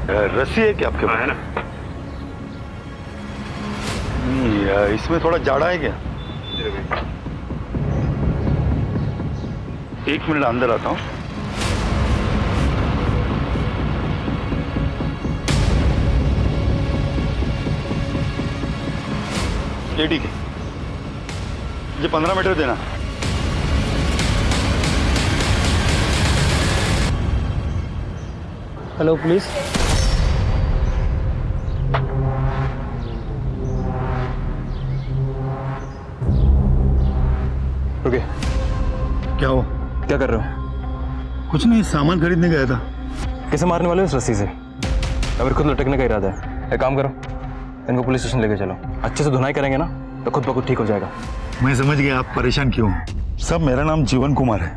रस्सी है क्या आपके पास? है ना। इसमें थोड़ा जाड़ा है क्या? एक मिनट अंदर आता हूँ। ये ठीक है, मुझे 15 मीटर देना। Hello police. रुके। क्या हो? क्या कर रहे हो? कुछ नहीं, सामान खरीदने गया था। किसे मारने वाले हो इस रस्सी से? अगर खुद लटकने का इरादा है, एक काम करो, इनको पुलिस स्टेशन लेके चलो। अच्छे से धुनाई करेंगे ना तो खुद ब खुद ठीक हो जाएगा। मैं समझ गया आप परेशान क्यों हैं। सब, मेरा नाम जीवन कुमार है।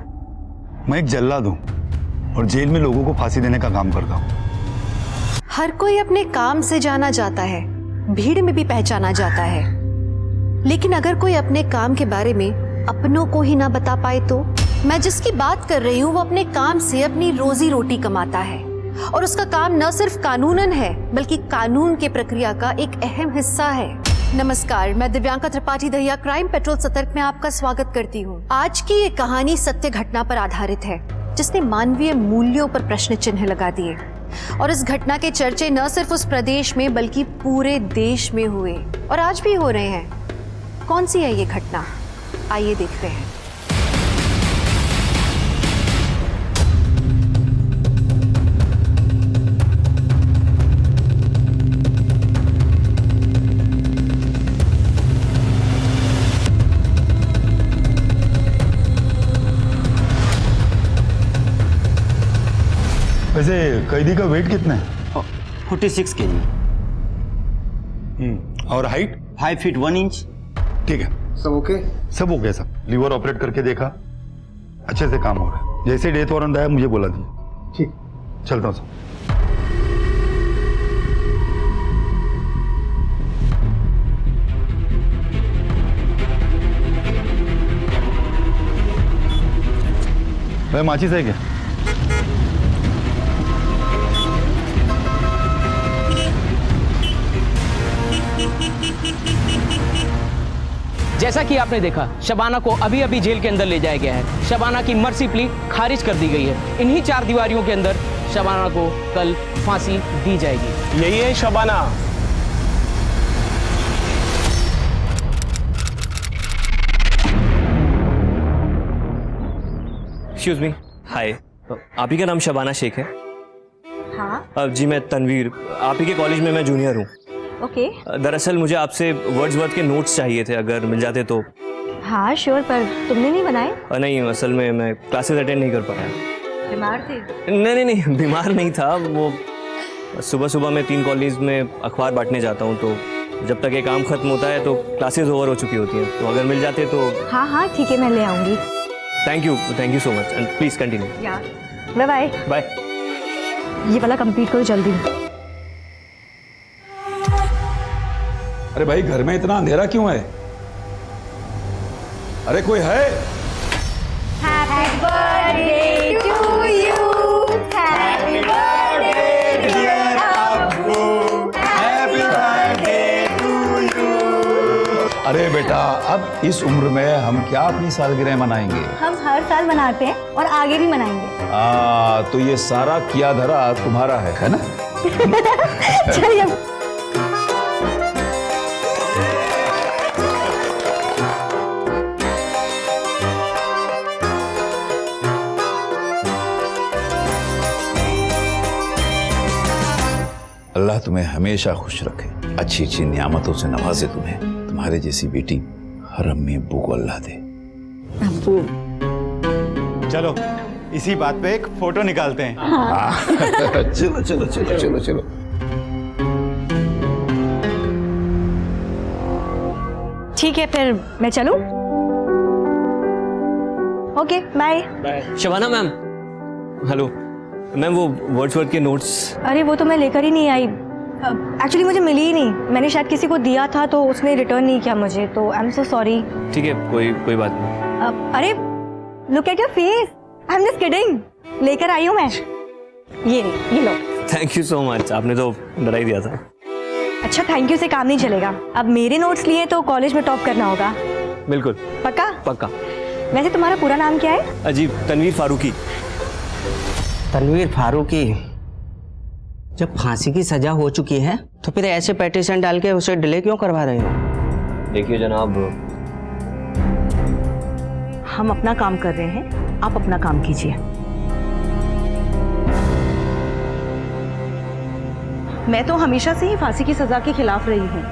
मैं एक जल्लाद हूँ और जेल में लोगों को फांसी देने का काम करता हूँ। हर कोई अपने काम से जाना जाता है, भीड़ में भी पहचाना जाता है, लेकिन अगर कोई अपने काम के बारे में अपनों को ही ना बता पाए तो? मैं जिसकी बात कर रही हूँ वो अपने काम से अपनी रोजी रोटी कमाता है और उसका काम न सिर्फ कानूनन है बल्कि कानून के प्रक्रिया का एक अहम हिस्सा है। नमस्कार, मैं दिव्यांका त्रिपाठी दहिया क्राइम पेट्रोल सतर्क में आपका स्वागत करती हूँ। आज की ये कहानी सत्य घटना पर आधारित है जिसने मानवीय मूल्यों पर प्रश्न चिन्ह लगा दिए और इस घटना के चर्चे न सिर्फ उस प्रदेश में बल्कि पूरे देश में हुए और आज भी हो रहे हैं। कौन सी है ये घटना, आइए देखते हैं। वैसे कैदी का वेट कितना है? 46 kg। और हाइट? 5 feet 1 inch। ठीक है, सब ओके? सब हो गया। सब लीवर ऑपरेट करके देखा, अच्छे से काम हो रहा है। जैसे डेथ वारंट आया मुझे बोला दिया। ठीक, चलता हूँ सर। भाई माचिस है क्या? जैसा कि आपने देखा, शबाना को अभी अभी जेल के अंदर ले जाया गया है। शबाना की मर्सी प्ली खारिज कर दी गई है। इन्हीं 4 दीवारियों के अंदर शबाना को कल फांसी दी जाएगी। यही है शबाना। एक्सक्यूज मी, हाय। आप ही का नाम शबाना शेख है? हाँ। जी मैं तनवीर, आप ही के कॉलेज में मैं जूनियर हूँ। ओके। दरअसल मुझे आपसे वर्ड्सवर्थ के नोट्स चाहिए थे, अगर मिल जाते तो। हाँ श्योर, पर तुमने नहीं बनाए? नहीं, असल में मैं क्लासेस अटेंड नहीं कर पाया। बीमार थे? नहीं, बीमार नहीं था। वो सुबह सुबह मैं 3 कॉलेज में अखबार बांटने जाता हूँ, तो जब तक ये काम खत्म होता है तो क्लासेस ओवर हो चुकी होती हैं, तो अगर मिल जाते तो। हाँ हाँ ठीक है, मैं ले आऊँगी। Thank you so much and please continue. Bye bye. Bye. ये वाला कंप्लीट करो जल्दी। अरे भाई, घर में इतना अंधेरा क्यों है? अरे कोई है? Happy birthday to you, happy birthday dear अब्बू, हैप्पी बर्थडे टू यू। अरे बेटा, अब इस उम्र में हम क्या अपनी सालगिरह मनाएंगे? हम हर साल मनाते हैं और आगे भी मनाएंगे। तो ये सारा किया धरा तुम्हारा है ना? चलिए। अल्लाह तुम्हें हमेशा खुश रखे, अच्छी अच्छी नियामतों से नवाजे तुम्हें। तुम्हारे जैसी बेटी हर अम्मी अब्बू को अल्लाह दे। अब्बू। चलो इसी बात पे एक फोटो निकालते हैं। चलो चलो चलो चलो चलो। ठीक है, फिर मैं चलूं? Okay bye. Shabana ma'am, hello ma'am, वो वर्ड्सवर्थ के नोट्स। अरे वो तो मैं लेकर ही नहीं आई। एक्चुअली मुझे मिली ही नहीं। मैंने शायद किसी को दिया था तो उसने रिटर्न नहीं किया मुझे, तो आई एम सो सॉरी। ठीक है, कोई बात नहीं। अरे look at your face, I am just kidding. लेकर आई हूँ मैं। ये नहीं, ये लो। थैंक यू सो मच, आपने तो डरा ही दिया था। अच्छा, थैंक यू से काम नहीं चलेगा। अब मेरे नोट्स लिए तो कॉलेज में टॉप करना होगा। बिल्कुल पक्का? पक्का। वैसे तुम्हारा पूरा नाम क्या है? अजीब, तनवीर फारूकी। तनवीर फारूकी, जब फांसी की सजा हो चुकी है तो फिर ऐसे पेटिशन डाल के उसे डिले क्यों करवा रहे हो? देखिए जनाब, हम अपना काम कर रहे हैं, आप अपना काम कीजिए। मैं तो हमेशा से ही फांसी की सजा के खिलाफ रही हूं,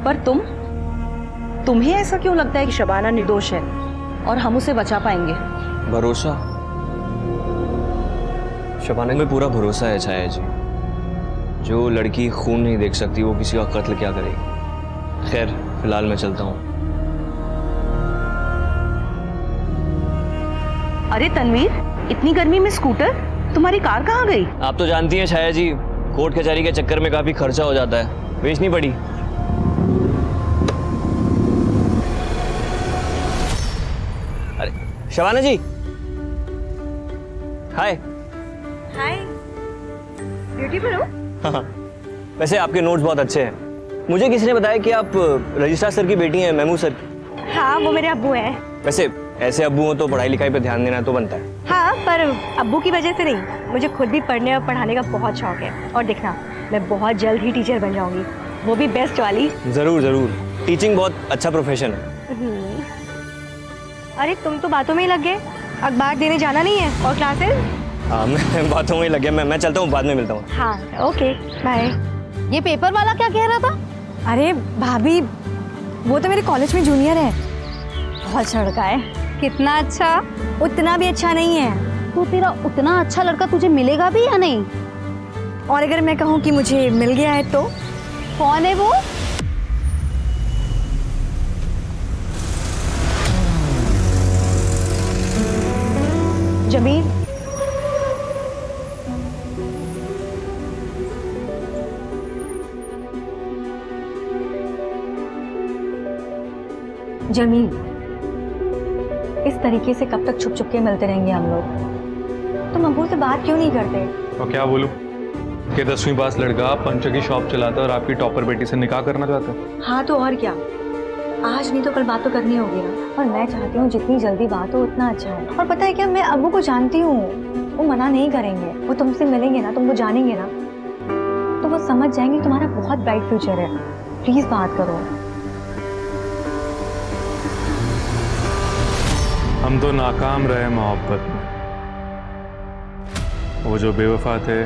पर तुम्हें ऐसा क्यों लगता है कि शबाना निर्दोष है और हम उसे बचा पाएंगे? भरोसा, शबाना में पूरा भरोसा है छाया जी। जो लड़की खून नहीं देख सकती वो किसी का कत्ल क्या करेगी। खैर, फिलहाल मैं चलता हूँ। अरे तनवीर, इतनी गर्मी में स्कूटर? तुम्हारी कार कहाँ गई? आप तो जानती हैं छाया जी, कोर्ट कचहरी के चक्कर में काफी खर्चा हो जाता है, बेचनी पड़ी। अरे शबाना जी, हाय। हाय, ब्यूटीफुल हो। हाँ, वैसे आपके नोट्स बहुत अच्छे हैं। मुझे किसी ने बताया कि आप रजिस्ट्रार सर की बेटी हैं, महमूद सर। हाँ, वो मेरे अब्बू हैं। वैसे ऐसे अब्बू हो तो पढ़ाई लिखाई पे ध्यान देना तो बनता है। हाँ, पर अब्बू की वजह से नहीं, मुझे खुद भी पढ़ने और पढ़ाने का बहुत शौक है। और देखना, मैं बहुत जल्द ही टीचर बन जाऊंगी, वो भी बेस्ट वाली। जरूर जरूर, टीचिंग बहुत अच्छा प्रोफेशन है। अरे तुम तो बातों में ही लग गए, अखबार देने जाना नहीं है और क्लासेस? हाँ, मैं बातों में ही लग गया। मैं चलता हूँ, बाद में मिलता हूँ। हाँ, ओके, बाय। ये पेपर वाला क्या कह रहा था? अरे भाभी, वो तो मेरे कॉलेज में जूनियर है, बहुत अच्छा लड़का है। कितना अच्छा? उतना भी अच्छा नहीं है। तो तेरा उतना अच्छा लड़का तुझे मिलेगा भी या नहीं? और अगर मैं कहूँ कि मुझे मिल गया है तो? कौन है वो? जमील। जमील, इस तरीके से कब तक छुप छुप के मिलते रहेंगे हम लोग? तुम अब्बू से बात क्यों नहीं करते? और क्या बोलूं कि 10वीं पास लड़का पंचर की शॉप चलाता है और आपकी टॉपर बेटी से निकाह करना चाहता है। हाँ तो और क्या, आज नहीं तो कल बात तो करनी होगी ना। और मैं चाहती हूँ जितनी जल्दी बात हो उतना अच्छा है। और पता है क्या, मैं अब्बू को जानती हूँ, वो मना नहीं करेंगे। वो तुमसे मिलेंगे ना, तुमको जानेंगे ना, तो वो समझ जाएंगे तुम्हारा बहुत ब्राइट फ्यूचर है। प्लीज बात करो। हम तो नाकाम रहे मोहब्बत में। वो जो बेवफा थे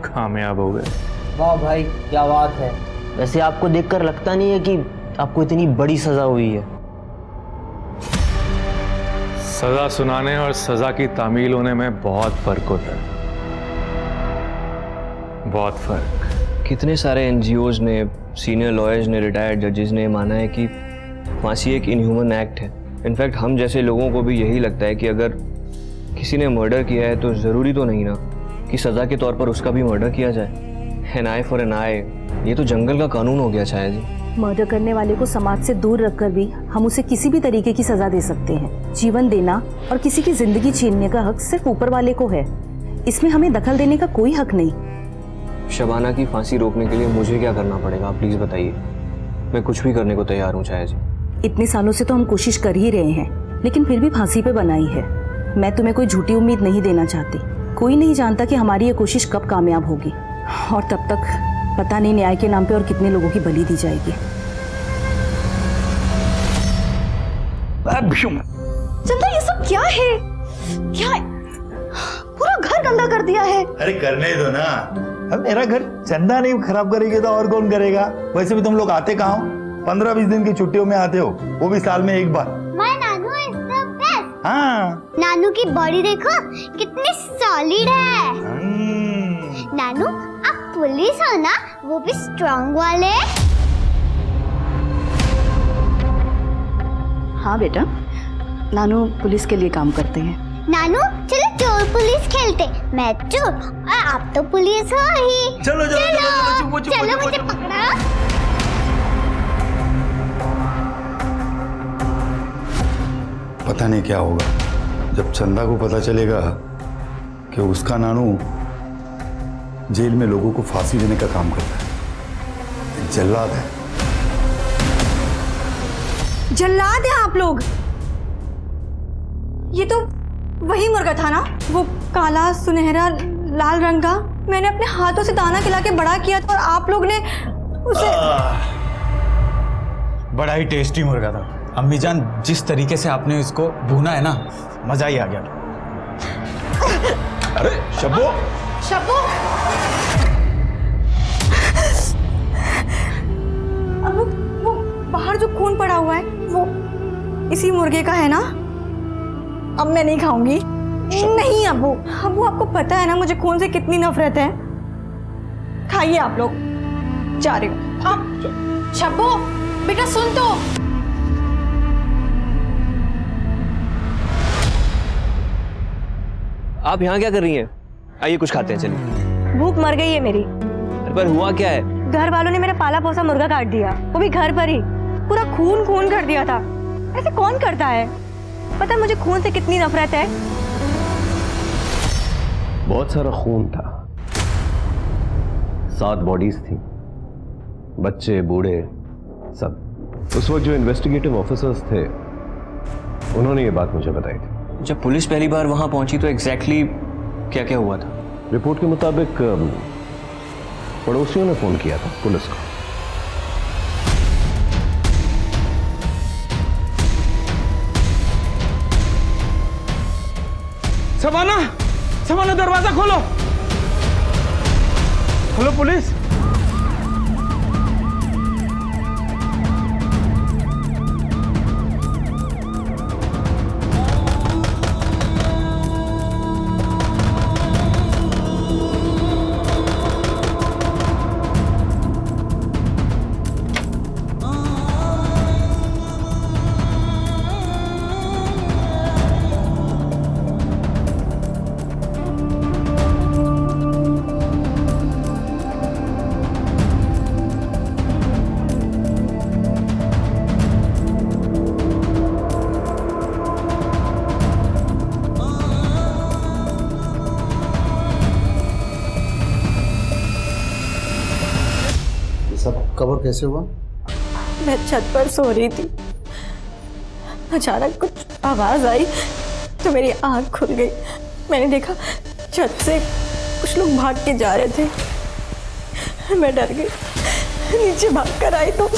कामयाब हो गए। वाह भाई, क्या बात है। वैसे आपको देखकर लगता नहीं है कि आपको इतनी बड़ी सजा हुई है? सजा सुनाने और सजा की तामील होने में बहुत फर्क होता है, बहुत फर्क। कितने सारे एनजीओज ने, सीनियर लॉयर्स ने, रिटायर्ड जजेस ने माना है कि फांसी एक इनह्यूमन एक्ट है। इनफैक्ट हम जैसे लोगों को भी यही लगता है कि अगर किसी ने मर्डर किया है तो ज़रूरी तो नहीं ना कि सज़ा के तौर पर उसका भी मर्डर किया जाए। एन आई फॉर एन आई, ये तो जंगल का कानून हो गया शायद जी। मर्डर करने वाले को समाज से दूर रखकर भी हम उसे किसी भी तरीके की सजा दे सकते हैं। जीवन देना और किसी की जिंदगी छीनने का हक सिर्फ ऊपर वाले को है, इसमें हमें दखल देने का कोई हक नहीं। शबाना की फांसी रोकने के लिए मुझे क्या करना पड़ेगा, प्लीज़ बताइए। मैं कुछ भी करने को तैयार हूँ छाया जी। इतने सालों से तो हम कोशिश कर ही रहे हैं, लेकिन फिर भी फांसी पे बनाई है। मैं तुम्हें कोई झूठी उम्मीद नहीं देना चाहती। कोई नहीं जानता कि हमारी ये कोशिश कब कामयाब होगी, और तब तक पता नहीं न्याय के नाम पे और कितने लोगों की बलि दी जाएगी। चंदा, ये सब क्या है? क्या है? पूरा घर गंदा कर दिया है। अरे करने दो ना, अब मेरा घर चंदा नहीं खराब करेगी तो और कौन करेगा? वैसे भी तुम लोग आते कहाँ हो? 15-20 दिन की छुट्टियों में आते हो, वो भी साल में एक बार। My nanu is the best. हाँ, नानू की बॉडी देखो कितनी सॉलिड है। नानू, आप पुलिस हो ना, वो भी स्ट्रांग वाले। हाँ बेटा, नानू पुलिस के लिए काम करते हैं। नानू चलो चोर पुलिस खेलते। मैं चोर और आप तो पुलिस हो ही। चलो चलो चलो, चलो, चलो मुझे पकड़ो। पता नहीं क्या होगा जब चंदा को पता चलेगा कि उसका नानू जेल में लोगों को फांसी देने का काम करता है, एक जल्लाद है। जल्लाद हैं आप लोग? ये तो वही मुर्गा था ना, वो काला सुनहरा लाल रंग का। मैंने अपने हाथों से दाना खिला के बड़ा किया था और आप लोग ने उसे बड़ा ही टेस्टी मुर्गा था अम्मी जान। जिस तरीके से आपने इसको भूना है ना, मजा ही आ गया। अरे शब्बू, शब्बू, अब वो बाहर जो खून पड़ा हुआ है वो इसी मुर्गे का है ना? अब मैं नहीं खाऊंगी। नहीं अब्बू, अब्बू आपको पता है ना मुझे खून से कितनी नफरत है। खाइए आप लोग, जा रही हूँ। शब्बू बेटा सुन तो। आप यहाँ क्या कर रही हैं? आइए कुछ खाते हैं, चलिए। भूख मर गई है मेरी। पर हुआ क्या है? घर वालों ने मेरा पाला पोसा मुर्गा काट दिया, वो भी घर पर ही। पूरा खून खून कर दिया था। ऐसे कौन करता है? पता है मुझे खून से कितनी नफरत है। बहुत सारा खून था, 7 बॉडीज थी, बच्चे बूढ़े सब। उस वक्त जो इन्वेस्टिगेटिव ऑफिसर्स थे उन्होंने ये बात मुझे बताई थी। जब पुलिस पहली बार वहां पहुंची तो एग्जैक्टली क्या क्या हुआ था? रिपोर्ट के मुताबिक पड़ोसियों ने फोन किया था पुलिस को। शबाना, शबाना दरवाजा खोलो। Hello police. सब कवर कैसे हुआ? मैं छत पर सो रही थी, अचानक कुछ आवाज आई तो मेरी आंख खुल गई। मैंने देखा छत से कुछ लोग भाग के जा रहे थे। मैं डर गई, नीचे भाग कर आई तो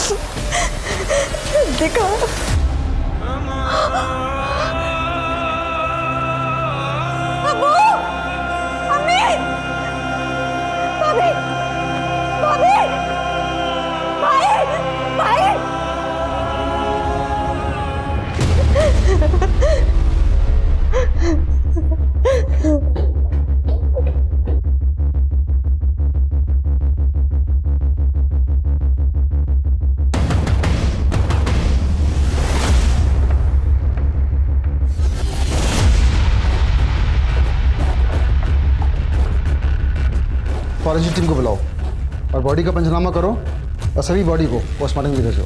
देखा अब्बू, अम्मी, भाभी, भाभी, भाई, भाई। फॉरेंसिक टीम को बुलाओ और बॉडी का पंचनामा करो और सभी बॉडी को पोस्टमार्टम के लिए भेजो।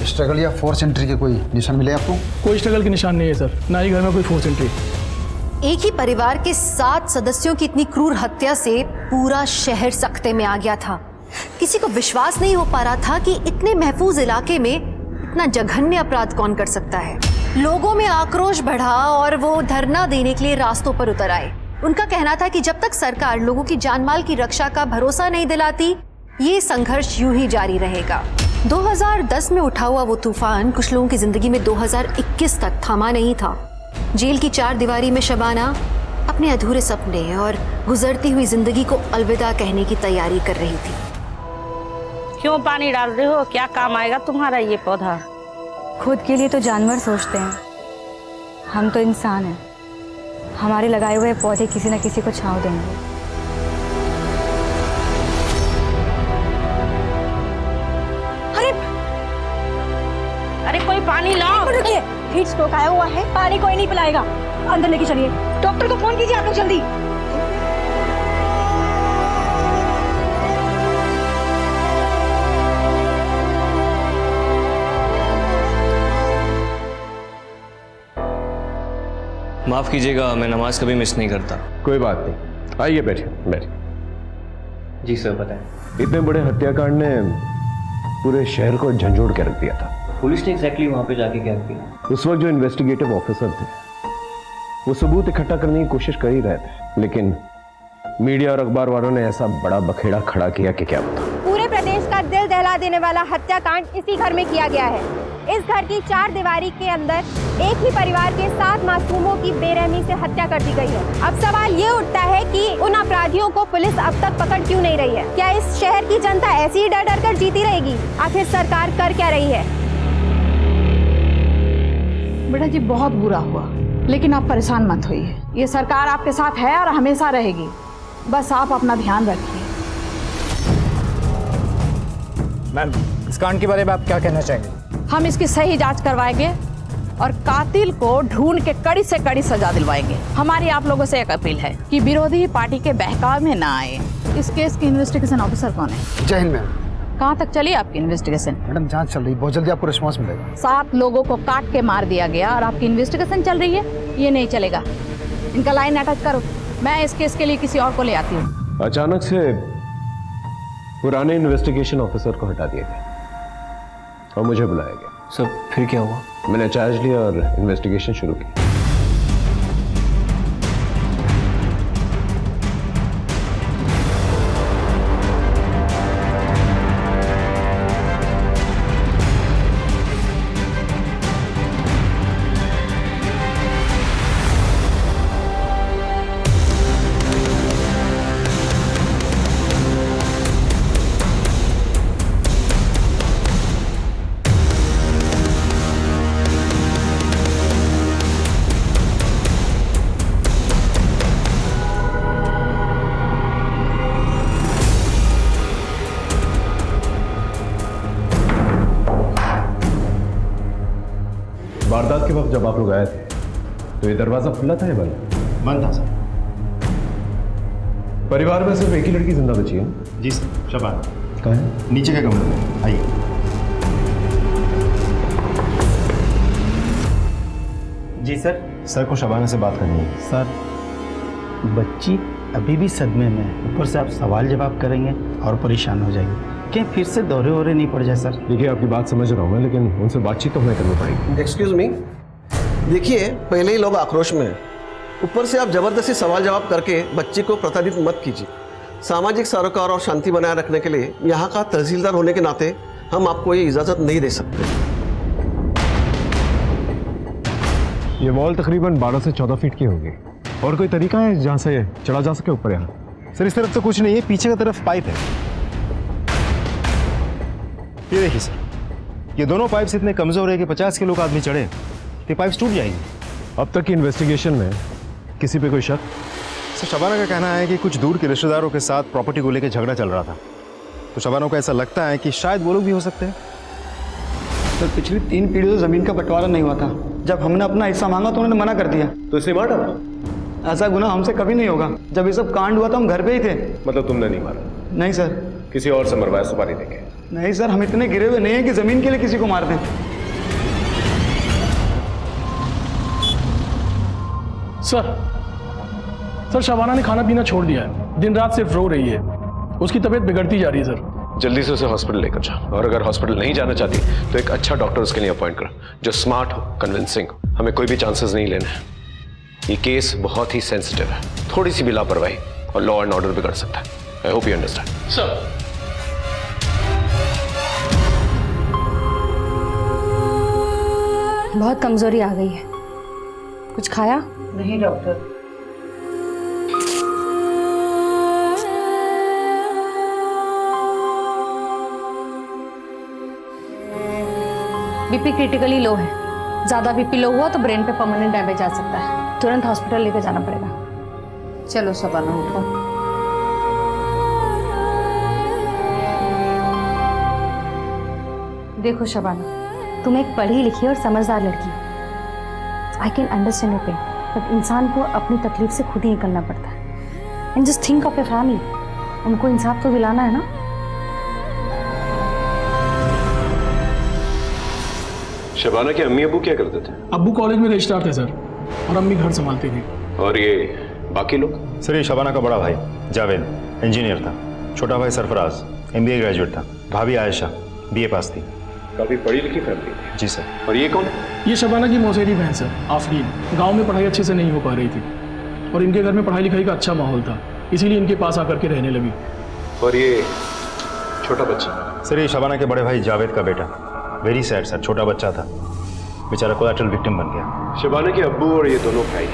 स्ट्रगल या फोर्स एंट्री के कोई निशान मिले आपको? कोई स्ट्रगल के निशान नहीं है सर, ना ही घर में कोई फोर्स एंट्री। एक ही परिवार के 7 सदस्यों की इतनी क्रूर हत्या से पूरा शहर सख्ते में आ गया था। किसी को विश्वास नहीं हो पा रहा था कि इतने महफूज इलाके में इतना जघन्य अपराध कौन कर सकता है। लोगों में आक्रोश बढ़ा और वो धरना देने के लिए रास्तों पर उतर आए। उनका कहना था कि जब तक सरकार लोगों की जानमाल की रक्षा का भरोसा नहीं दिलाती, ये संघर्ष यूं ही जारी रहेगा। 2010 में उठा हुआ वो तूफान कुछ लोगों की जिंदगी में 2021 तक थमा नहीं था। जेल की 4 दीवारी में शबाना अपने अधूरे सपने और गुजरती हुई जिंदगी को अलविदा कहने की तैयारी कर रही थी। क्यों पानी डाल रहे हो? क्या काम आएगा तुम्हारा ये पौधा? खुद के लिए तो जानवर सोचते हैं, हम तो इंसान हैं। हमारे लगाए हुए पौधे किसी न किसी को छांव देंगे। अरे कोई पानी लाओ। रुकिए, हीट स्ट्रोक आया हुआ है, पानी कोई नहीं पिलाएगा। अंदर लेके चलिए, डॉक्टर को फोन कीजिए आप लोग जल्दी। माफ माफ़ कीजिएगा, मैं नमाज कभी मिस नहीं करता। कोई बात नहीं, आइए बैठिए बैठिए। जी सर बताएं। इतने बड़े हत्याकांड ने पूरे शहर को झंझोड़ के रख दिया था। पुलिस ने एग्जैक्टली वहाँ पे जाके क्या किया? उस वक्त जो इन्वेस्टिगेटिव ऑफिसर थे वो सबूत इकट्ठा करने की कोशिश कर ही रहे थे, लेकिन मीडिया और अखबार वालों ने ऐसा बड़ा बखेड़ा खड़ा किया कि क्या बता। पूरे प्रदेश का दिल दहला देने वाला हत्याकांड इसी घर में किया गया है। इस घर की 4 दीवारी के अंदर एक ही परिवार के 7 मासूमों की बेरहमी से हत्या कर दी गई है। अब सवाल ये उठता है कि उन अपराधियों को पुलिस अब तक पकड़ क्यों नहीं रही है? क्या इस शहर की जनता ऐसी ही डर डर कर जीती रहेगी? आखिर सरकार कर क्या रही है? बेटा जी बहुत बुरा हुआ, लेकिन आप परेशान मत होइए। ये सरकार आपके साथ है और हमेशा रहेगी। बस आप अपना ध्यान रखिए। मैम, इस कांड के बारे में आप क्या कहना चाहेंगे? हम इसकी सही जांच करवाएंगे और कातिल को ढूंढ के कड़ी से कड़ी सजा दिलवाएंगे। हमारी आप लोगों से एक अपील है कि विरोधी पार्टी के बहकाव में ना आए। इस केस की इन्वेस्टिगेशन ऑफिसर कौन है? जय हिंद मैम। कहाँ तक चली आपकी इन्वेस्टिगेशन? मैडम जांच चल रही, बहुत जल्दी आपको रिस्पॉन्स मिलेगा। 7 लोगों को काट के मार दिया गया और आपकी इन्वेस्टिगेशन चल रही है? ये नहीं चलेगा। इनका लाइन अटैच करो, मैं इस केस के लिए किसी और को ले आती हूँ। अचानक से पुराने इन्वेस्टिगेशन ऑफिसर को हटा दिया गया और मुझे बुलाया गया। सर फिर क्या हुआ? मैंने चार्ज लिया और इन्वेस्टिगेशन शुरू की। वारदात के वक्त जब आप लोग आए थे तो ये दरवाजा खुला था या बंद? बंद था सर। परिवार में सिर्फ एक ही लड़की जिंदा बची है? जी सर, शबाना। कहाँ है? नीचे के कमरे में, आइए। जी सर। सर को शबाना से बात करनी है। सर, बच्ची अभी भी सदमे में है, ऊपर से आप सवाल जवाब करेंगे और परेशान हो जाएंगे। क्या फिर से दौरे वोरे नहीं पड़ जाए सर? देखिए आपकी बात समझ रहा हूँ मैं, लेकिन उनसे बातचीत तो हमें करनी पड़ेगी। एक्सक्यूज मी, देखिए पहले ही लोग आक्रोश में हैं, ऊपर से आप जबरदस्ती सवाल जवाब करके बच्ची को प्रताड़ित मत कीजिए। सामाजिक सरोकार और शांति बनाए रखने के लिए यहाँ का तहसीलदार होने के नाते हम आपको ये इजाज़त नहीं दे सकते। ये वॉल तकरीबन 12 से 14 फीट की होगी। और कोई तरीका है जहाँ से चढ़ा जा सके ऊपर? यहाँ सर इस तरफ तो कुछ नहीं है, पीछे की तरफ पाइप है। ये देखिए सर, ये दोनों पाइप्स इतने कमजोर है कि 50 किलो का आदमी चढ़े तो पाइप्स टूट जाएंगे। अब तक की इन्वेस्टिगेशन में किसी पे कोई शक? सर शबाना का कहना है कि कुछ दूर के रिश्तेदारों के साथ प्रॉपर्टी को लेकर झगड़ा चल रहा था, तो शबाना को ऐसा लगता है कि शायद वो लोग भी हो सकते हैं। सर पिछली 3 पीढ़ियों से ज़मीन का बंटवारा नहीं हुआ था। जब हमने अपना हिस्सा मांगा तो उन्होंने मना कर दिया। तो इसे मार डाला? ऐसा गुनाह हमसे कभी नहीं होगा। जब ये सब कांड हुआ तो हम घर पे ही थे। मतलब तुमने नहीं मारा? नहीं सर। किसी और से मरवाया सुपारी देंगे? नहीं सर, हम इतने गिरे हुए नहीं हैं कि जमीन के लिए किसी को मार दें। सर शबाना ने खाना पीना छोड़ दिया है, दिन रात सिर्फ रो रही है। उसकी तबीयत बिगड़ती जा रही है सर। जल्दी से उसे हॉस्पिटल लेकर जा, और अगर हॉस्पिटल नहीं जाना चाहती तो एक अच्छा डॉक्टर उसके लिए अपॉइंट करो, जो स्मार्ट हो, कन्विंसिंग हो। हमें कोई भी चांसेस नहीं लेने हैं। ये केस बहुत ही सेंसिटिव है, थोड़ी सी भी लापरवाही और लॉ एंड ऑर्डर बिगड़ सकता है। I hope you understand. Sir बहुत कमजोरी आ गई है। कुछ खाया? नहीं डॉक्टर। बीपी क्रिटिकली लो है। ज्यादा बीपी लो हुआ तो ब्रेन पे परमानेंट डैमेज आ सकता है। तुरंत हॉस्पिटल लेकर जाना पड़ेगा। चलो शबाना उठो। देखो शबाना, तुम एक पढ़ी लिखी और समझदार लड़की हो। I can understand your pain, but इंसान को अपनी तकलीफ से खुद ही निकलना पड़ता है। And just think of your family. उनको इंसाफ तो दिलाना है ना। शबाना के अम्मी अबू क्या करते थे? अब्बू कॉलेज में रजिस्ट्रार थे सर, और अम्मी घर संभालती थी। और ये बाकी लोग? सर ये शबाना का बड़ा भाई जावेद इंजीनियर था, छोटा भाई सरफराज MBA ग्रेजुएट था, भाभी आयशा BA पास थी। काफी पढ़ी लिखी फैमिली थी। जी सर। और ये कौन? ये शबाना की मौसेरी बहन है आफरीन। गांव में पढ़ाई अच्छे से नहीं हो पा रही थी और इनके घर में पढ़ाई लिखाई का अच्छा माहौल था, इसीलिए इनके पास आकर के रहने लगी। और ये छोटा बच्चा? सर ये शबाना के बड़े भाई जावेद का बेटा। वेरी सैड सर, छोटा बच्चा था, बेचारा कोलैटरल विक्टिम बन गया। शबाना के अब्बू और ये दोनों भाई,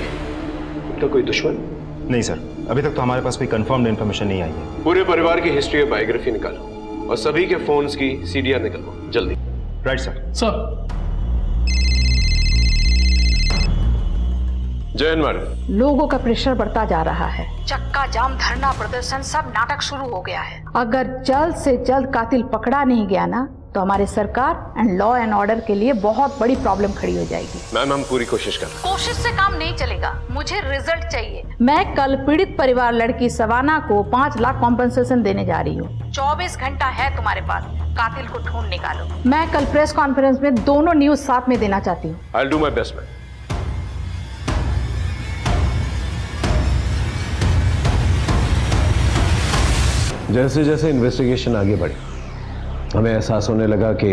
उनका कोई दुश्मन? नहीं सर, अभी तक तो हमारे पास कोई कंफर्म्ड इन्फॉर्मेशन नहीं आई है। पूरे परिवार की हिस्ट्री और बायोग्राफी निकालो और सभी के फोन्स की CDR निकालो जल्दी। Right sir. सर जय हिंद मैडम। लोगों का प्रेशर बढ़ता जा रहा है, चक्का जाम, धरना प्रदर्शन, सब नाटक शुरू हो गया है। अगर जल्द से जल्द कातिल पकड़ा नहीं गया ना तो हमारी सरकार एंड लॉ एंड ऑर्डर के लिए बहुत बड़ी प्रॉब्लम खड़ी हो जाएगी। मैम हम पूरी कोशिश कर रहे हैं। कोशिश से काम नहीं चलेगा, मुझे रिजल्ट चाहिए। मैं कल पीड़ित परिवार लड़की शबाना को 5 लाख कॉम्पेंसेशन देने जा रही हूँ। 24 घंटा है तुम्हारे पास, कातिल को ढूंढ निकालो। मैं कल प्रेस कॉन्फ्रेंस में दोनों न्यूज साथ में देना चाहती हूँ। I'll do my best, ma'am. जैसे जैसे इन्वेस्टिगेशन आगे बढ़ी हमें एहसास होने लगा कि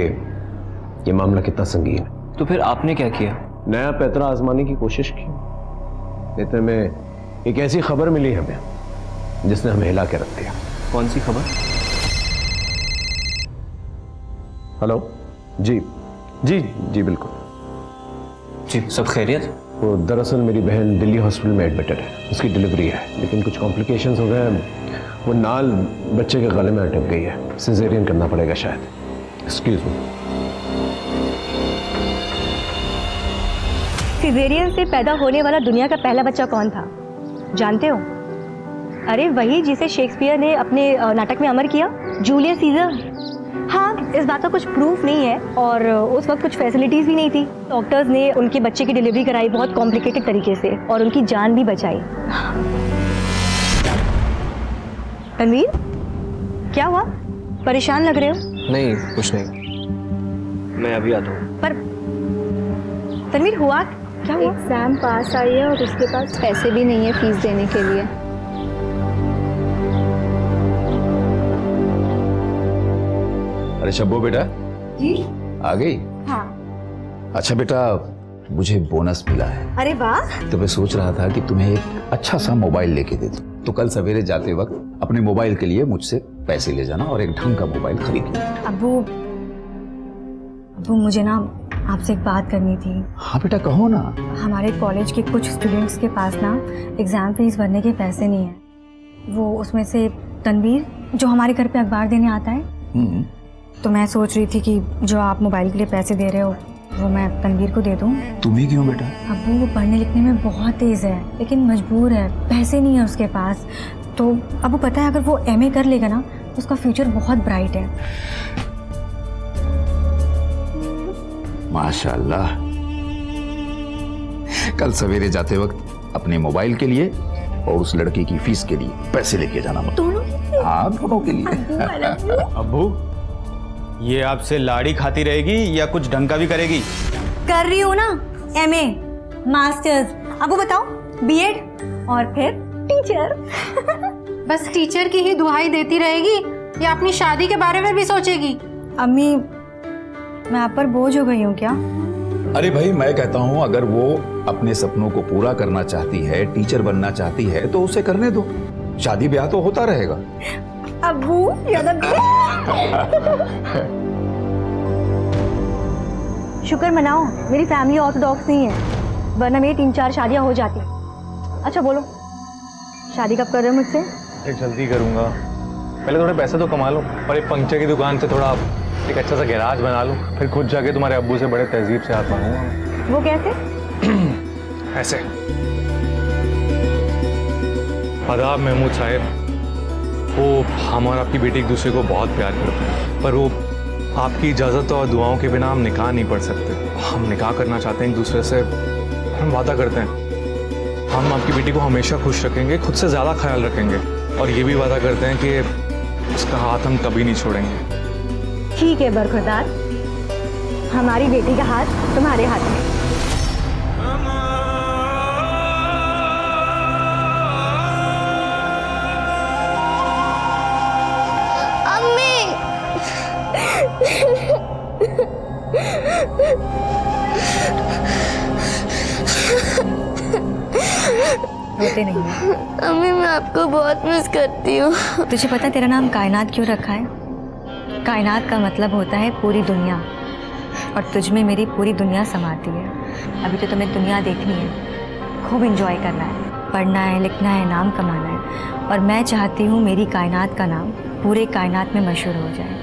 ये मामला कितना संगीन है। तो फिर आपने क्या किया? नया पैतरा आजमाने की कोशिश की। इतने में एक ऐसी खबर मिली हमें जिसने हमें हिला के रख दिया। कौन सी खबर? हेलो जी जी जी बिल्कुल जी, सब खैरियत? वो दरअसल मेरी बहन दिल्ली हॉस्पिटल में एडमिटेड है, उसकी डिलीवरी है, लेकिन कुछ कॉम्प्लिकेशंस हो गए हैं। वो नाल बच्चे के गले में अटक गई है, सिजेरियन करना पड़ेगा शायद। Excuse me. सिजेरियन से पैदा होने वाला दुनिया का पहला बच्चा कौन था जानते हो? अरे वही जिसे शेक्सपियर ने अपने नाटक में अमर किया, जूलियस सीजर। हाँ, इस बात का कुछ प्रूफ नहीं है और उस वक्त कुछ फैसिलिटीज़ भी नहीं थी। डॉक्टर्स ने उनके बच्चे की डिलीवरी कराई बहुत कॉम्प्लिकेटेड तरीके से और उनकी जान भी बचाई। तनवीर, क्या हुआ? परेशान लग रहे हो? नहीं, कुछ नहीं, मैं अभी आता हूँ। पर तनवीर हुआ क्या? एग्जाम पास आई है और उसके पास पैसे भी नहीं है फीस देने के लिए। अरे शब्बो बेटा जी आ गई? हाँ। अच्छा बेटा, मुझे बोनस मिला है। अरे वाह। तो मैं सोच रहा था कि तुम्हें एक अच्छा सा मोबाइल लेके दे दूं, तो कल सवेरे जाते वक्त अपने मोबाइल के लिए मुझसे पैसे ले जाना और एक ढंग का मोबाइल खरीद लेना। अब्बू मुझे ना आपसे एक बात करनी थी। हाँ बेटा कहो ना। हमारे कॉलेज के कुछ स्टूडेंट्स के पास ना एग्जाम फीस भरने के पैसे नहीं है। वो उसमें से तनवीर जो हमारे घर पे अखबार देने आता है, तो मैं सोच रही थी कि जो आप मोबाइल के लिए पैसे दे रहे हो वो मैं तनवीर को दे दूं। तुम्हें क्यों बेटा? अब्बू वो पढ़ने लिखने में बहुत तेज़ है लेकिन मजबूर है, पैसे नहीं है उसके पास। तो अब्बू पता है अगर वो MA कर लेगा ना तो उसका फ्यूचर बहुत ब्राइट है। माशाल्लाह। कल सवेरे जाते वक्त अपने मोबाइल के लिए और उस लड़के की फीस के लिए पैसे लेके जाना। दोनों? हाँ दोनों के लिए। अब्बू ये आपसे लाड़ी खाती रहेगी या कुछ ढंग का भी करेगी? कर रही हूँ ना, MA, मास्टर्स, अब वो बताओ B.Ed और फिर टीचर। बस टीचर की ही दुहाई देती रहेगी या अपनी शादी के बारे में भी सोचेगी? अम्मी मैं आप पर बोझ हो गई हूँ क्या? अरे भाई मैं कहता हूँ अगर वो अपने सपनों को पूरा करना चाहती है, टीचर बनना चाहती है तो उसे करने दो, शादी ब्याह तो होता रहेगा। अब्बू शुक्र मनाओ मेरी फैमिली ऑर्थोडॉक्स नहीं है, वरना मेरी 3-4 शादियां हो जाती। अच्छा बोलो शादी कब कर रहे हो मुझसे? जल्दी करूंगा, पहले थोड़े पैसे तो कमा लो और एक पंक्चर की दुकान से थोड़ा एक अच्छा सा गैराज बना लूं, फिर खुद जाके तुम्हारे अब्बू से बड़े तहजीब से हाथ मांगूंगा। वो कैसे? ऐसे। आदाब महमूद साहब, वो हम और आपकी बेटी एक दूसरे को बहुत प्यार करते हैं, पर वो आपकी इजाज़त और दुआओं के बिना हम निकाह नहीं पढ़ सकते। हम निकाह करना चाहते हैं एक दूसरे से, हम वादा करते हैं हम आपकी बेटी को हमेशा खुश रखेंगे, खुद से ज़्यादा ख्याल रखेंगे और ये भी वादा करते हैं कि उसका हाथ हम कभी नहीं छोड़ेंगे। ठीक है बरखुरदार, हमारी बेटी का हाथ तुम्हारे हाथ में। रोते नहीं है। अम्मी मैं आपको बहुत मिस करती हूँ। तुझे पता है तेरा नाम कायनात क्यों रखा है? कायनात का मतलब होता है पूरी दुनिया, और तुझ में मेरी पूरी दुनिया समाती है। अभी तो तुम्हें दुनिया देखनी है, खूब एंजॉय करना है, पढ़ना है, लिखना है, नाम कमाना है, और मैं चाहती हूँ मेरी कायनात का नाम पूरे कायनात में मशहूर हो जाए।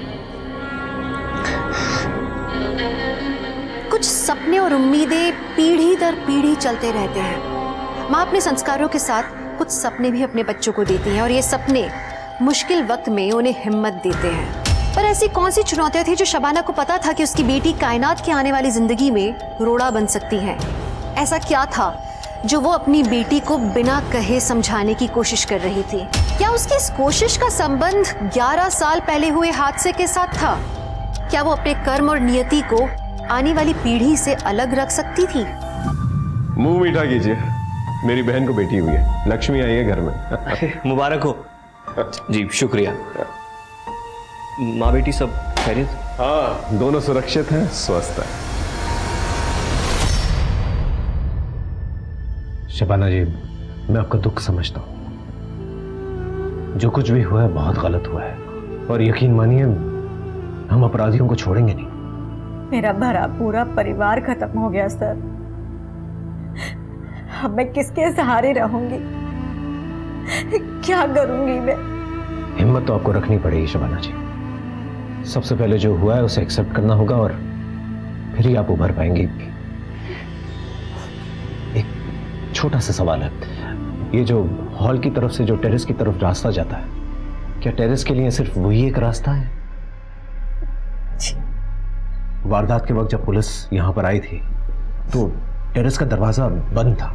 कुछ सपने और उम्मीदें पीढ़ी दर पीढ़ी चलते रहते हैं। माँ अपने संस्कारों के साथ कुछ सपने भी अपने बच्चों को देती हैं, और ये सपने मुश्किल वक्त में उन्हें हिम्मत देते हैं। पर ऐसी कौन सी चुनौतियां थी जो शबाना को पता था कि उसकी बेटी कायनात के आने वाली जिंदगी में रोड़ा बन सकती है? ऐसा क्या था जो वो अपनी बेटी को बिना कहे समझाने की कोशिश कर रही थी? क्या उसकी इस कोशिश का संबंध 11 साल पहले हुए हादसे के साथ था? क्या वो अपने कर्म और नियति को आने वाली पीढ़ी से अलग रख सकती थी? मुंह मीठा कीजिए, मेरी बहन को बेटी हुई है, लक्ष्मी आई है घर में। मुबारक हो। जी शुक्रिया। माँ बेटी सब खैरियत? हाँ, दोनों सुरक्षित हैं, स्वस्थ हैं। शबाना जी, मैं आपका दुख समझता हूँ। जो कुछ भी हुआ है बहुत गलत हुआ है, और यकीन मानिए हम अपराधियों को छोड़ेंगे नहीं। मेरा भरा पूरा परिवार खत्म हो गया सर। अब मैं किसके सहारे रहूंगी? क्या करूंगी मैं? हिम्मत तो आपको रखनी पड़ेगी शबाना जी। सबसे पहले जो हुआ है उसे एक्सेप्ट करना होगा, और फिर ही आप उभर पाएंगी। एक छोटा सा सवाल है, ये जो हॉल की तरफ से जो टेरेस की तरफ रास्ता जाता है, क्या टेरेस के लिए सिर्फ वही एक रास्ता है? वारदात के वक्त जब पुलिस यहां पर आई थी तो टेरेस का दरवाजा बंद था।